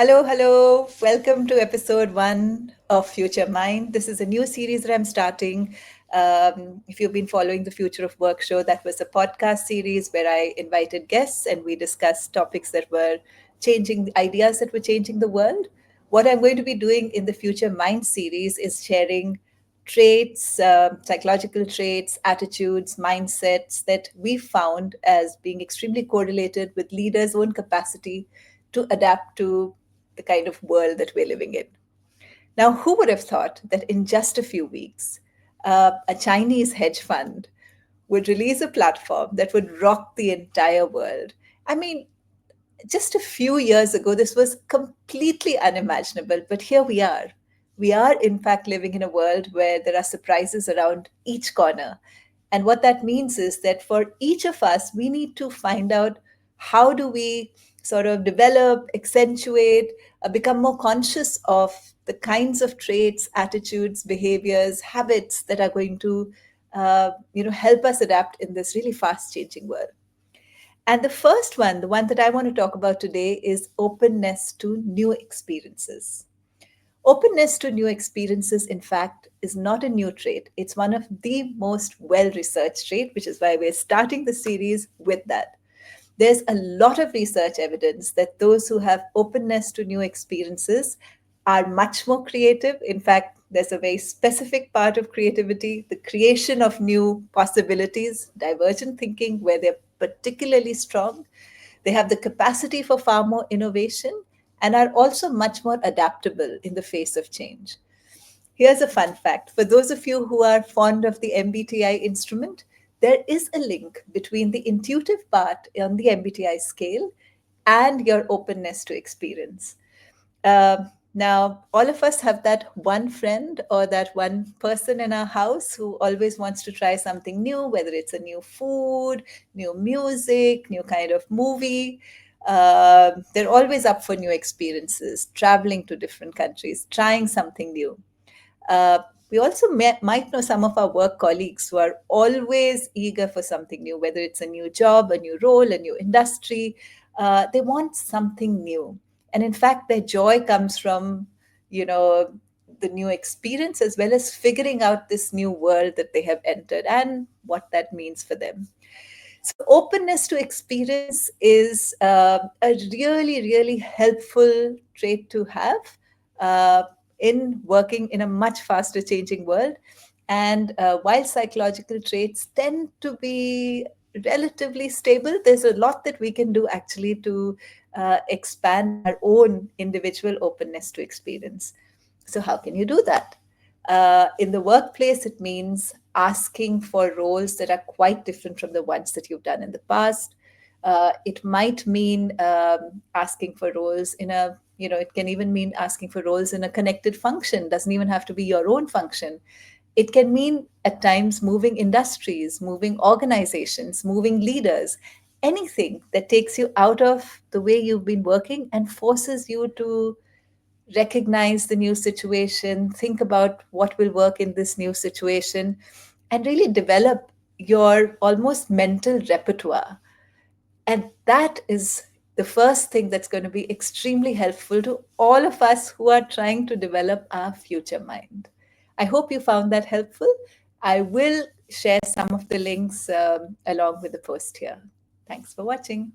Hello, hello. Welcome to episode one of Future Mind. This is a new series that I'm starting. If you've been following the Future of Work show, that was a podcast series where I invited guests and we discussed topics that were changing, ideas that were changing the world. What I'm going to be doing in the Future Mind series is sharing traits, psychological traits, attitudes, mindsets that we found as being extremely correlated with leaders' own capacity to adapt to the kind of world that we're living in. Now, who would have thought that in just a few weeks, a Chinese hedge fund would release a platform that would rock the entire world? I mean, just a few years ago, this was completely unimaginable, but here we are. We are, in fact, living in a world where there are surprises around each corner. And what that means is that for each of us, we need to find out how do we sort of develop, accentuate, become more conscious of the kinds of traits, attitudes, behaviors, habits that are going to, help us adapt in this really fast-changing world. And the first one, the one that I want to talk about today, is openness to new experiences. Openness to new experiences, in fact, is not a new trait. It's one of the most well researched traits, which is why we're starting the series with that. There's a lot of research evidence that those who have openness to new experiences are much more creative. In fact, there's a very specific part of creativity, the creation of new possibilities, divergent thinking, where they're particularly strong. They have the capacity for far more innovation and are also much more adaptable in the face of change. Here's a fun fact. For those of you who are fond of the MBTI instrument, there is a link between the intuitive part on the MBTI scale and your openness to experience. Now, all of us have that one friend or that one person in our house who always wants to try something new, whether it's a new food, new music, new kind of movie. They're always up for new experiences, traveling to different countries, trying something new. We also might know some of our work colleagues who are always eager for something new, whether it's a new job, a new role, a new industry. They want something new. And in fact, their joy comes from, you know, the new experience as well as figuring out this new world that they have entered and what that means for them. So, openness to experience is a really, really helpful trait to have uh, in working in a much faster changing world. And while psychological traits tend to be relatively stable, there's a lot that we can do actually to expand our own individual openness to experience. So, how can you do that? In the workplace, it means asking for roles that are quite different from the ones that you've done in the past. It might mean asking for roles in a, it can even mean asking for roles in a connected function, doesn't even have to be your own function. It can mean at times moving industries, moving organizations, moving leaders, anything that takes you out of the way you've been working and forces you to recognize the new situation, think about what will work in this new situation, and really develop your almost mental repertoire. And that is the first thing that's going to be extremely helpful to all of us who are trying to develop our future mind. I hope you found that helpful. I will share some of the links along with the post here. Thanks for watching.